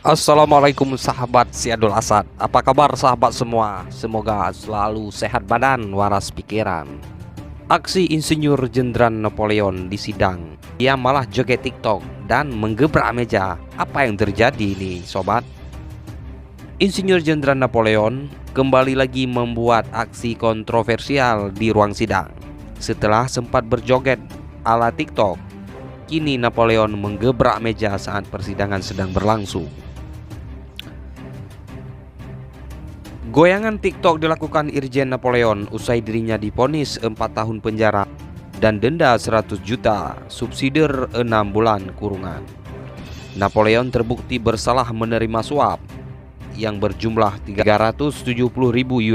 Assalamualaikum sahabat Siadul Asad. Apa kabar sahabat semua? Semoga selalu sehat badan, waras pikiran. Aksi Insinyur Jenderal Napoleon di sidang, ia malah joget TikTok dan menggebrak meja. Apa yang terjadi nih sobat? Insinyur Jenderal Napoleon kembali lagi membuat aksi kontroversial di ruang sidang. Setelah sempat berjoget ala TikTok, kini Napoleon menggebrak meja saat persidangan sedang berlangsung. Goyangan TikTok dilakukan Irjen Napoleon usai dirinya divonis 4 tahun penjara dan denda 100 juta, subsidi 6 bulan kurungan. Napoleon terbukti bersalah menerima suap yang berjumlah 370.000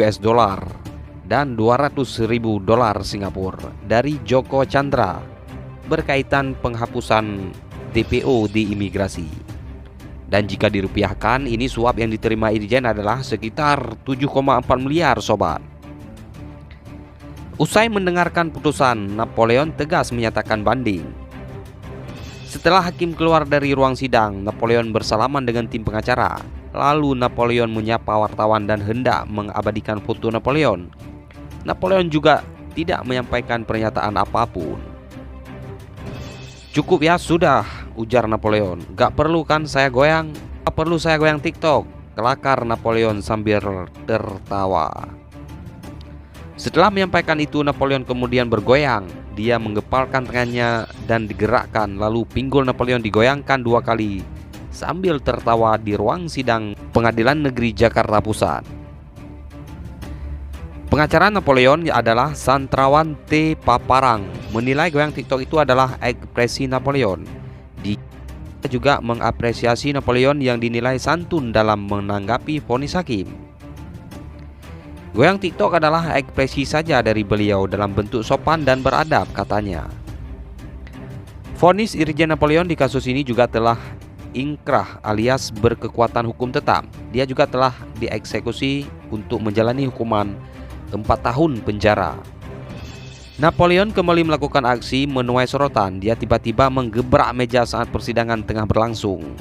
US dollar dan 200.000 dolar Singapura dari Joko Chandra berkaitan penghapusan DPO di imigrasi. Dan jika dirupiahkan, ini suap yang diterima Irjen adalah sekitar 7,4 miliar sobat. Usai mendengarkan putusan, Napoleon tegas menyatakan banding. Setelah hakim keluar dari ruang sidang, Napoleon bersalaman dengan tim pengacara. Lalu Napoleon menyapa wartawan dan hendak mengabadikan foto Napoleon. Napoleon juga tidak menyampaikan pernyataan apapun. "Cukup ya, sudah," ujar Napoleon. "Gak perlu kan saya goyang? Gak perlu saya goyang TikTok," kelakar Napoleon sambil tertawa. Setelah menyampaikan itu, Napoleon kemudian bergoyang. Dia menggepalkan tangannya dan digerakkan. Lalu pinggul Napoleon digoyangkan 2 kali sambil tertawa di ruang sidang Pengadilan Negeri Jakarta Pusat. Pengacara Napoleon adalah Santrawan T. Paparang menilai goyang TikTok itu adalah ekspresi Napoleon. Dia juga mengapresiasi Napoleon yang dinilai santun dalam menanggapi vonis hakim. Goyang TikTok adalah ekspresi saja dari beliau dalam bentuk sopan dan beradab, katanya. Vonis Irjen Napoleon di kasus ini juga telah ingkrah alias berkekuatan hukum tetap. Dia juga telah dieksekusi untuk menjalani hukuman 4 tahun penjara. Napoleon kembali melakukan aksi menuai sorotan. Dia tiba-tiba menggebrak meja saat persidangan tengah berlangsung.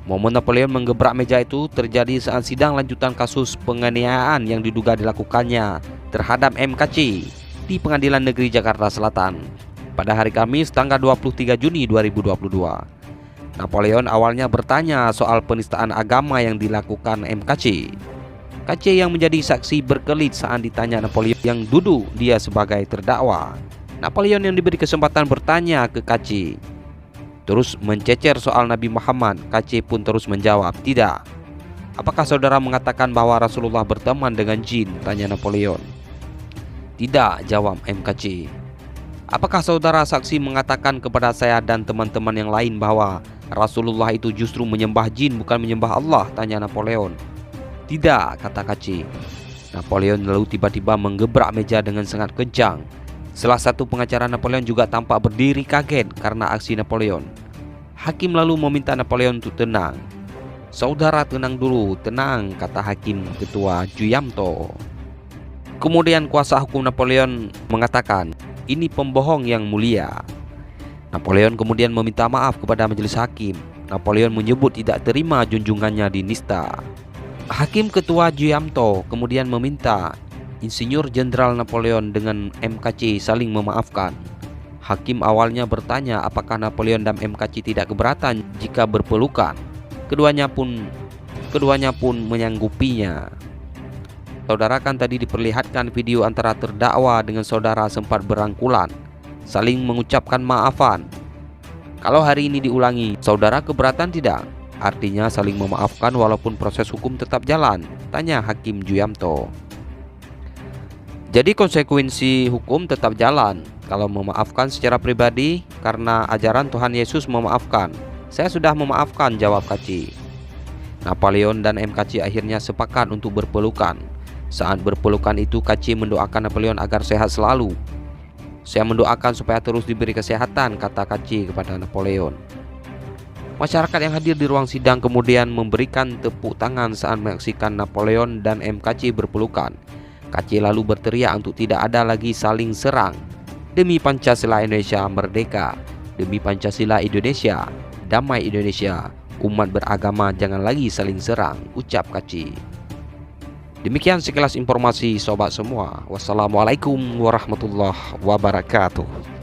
Momen Napoleon menggebrak meja itu terjadi saat sidang lanjutan kasus penganiayaan yang diduga dilakukannya terhadap MKC di Pengadilan Negeri Jakarta Selatan pada hari Kamis tanggal 23 Juni 2022. Napoleon awalnya bertanya soal penistaan agama yang dilakukan MKC. KC yang menjadi saksi berkelit saat ditanya Napoleon yang duduk dia sebagai terdakwa. Napoleon yang diberi kesempatan bertanya ke KC terus mencecer soal Nabi Muhammad. KC pun terus menjawab, "Tidak." "Apakah saudara mengatakan bahwa Rasulullah berteman dengan jin?" tanya Napoleon. "Tidak," jawab MKC. "Apakah saudara saksi mengatakan kepada saya dan teman-teman yang lain bahwa Rasulullah itu justru menyembah jin bukan menyembah Allah?" tanya Napoleon. "Tidak," kata KC. Napoleon lalu tiba-tiba menggebrak meja dengan sangat kencang. Salah satu pengacara Napoleon juga tampak berdiri kaget karena aksi Napoleon. Hakim lalu meminta Napoleon untuk tenang. "Saudara tenang dulu, tenang," kata Hakim Ketua Juyamto. Kemudian kuasa hukum Napoleon mengatakan, "Ini pembohong yang mulia." Napoleon kemudian meminta maaf kepada majelis hakim. Napoleon menyebut tidak terima junjungannya dinista. Hakim Ketua Juyamto kemudian meminta Insinyur Jenderal Napoleon dengan MKC saling memaafkan. Hakim awalnya bertanya apakah Napoleon dan MKC tidak keberatan jika berpelukan. Keduanya pun menyanggupinya. Saudara, kan tadi diperlihatkan video antara terdakwa dengan saudara sempat berangkulan, saling mengucapkan maafan. Kalau hari ini diulangi, saudara keberatan tidak? Artinya saling memaafkan walaupun proses hukum tetap jalan, tanya Hakim Juyamto. Jadi konsekuensi hukum tetap jalan. Kalau memaafkan secara pribadi karena ajaran Tuhan Yesus memaafkan. "Saya sudah memaafkan," jawab KC. Napoleon dan MKC akhirnya sepakat untuk berpelukan. Saat berpelukan itu, KC mendoakan Napoleon agar sehat selalu. "Saya mendoakan supaya terus diberi kesehatan," kata KC kepada Napoleon. Masyarakat yang hadir di ruang sidang kemudian memberikan tepuk tangan saat menyaksikan Napoleon dan MKC berpelukan. KC lalu berteriak untuk tidak ada lagi saling serang. "Demi Pancasila Indonesia merdeka, demi Pancasila Indonesia, damai Indonesia, Umat beragama jangan lagi saling serang, ucap Kaci. Demikian sekilas informasi sobat semua. Wassalamualaikum warahmatullahi wabarakatuh.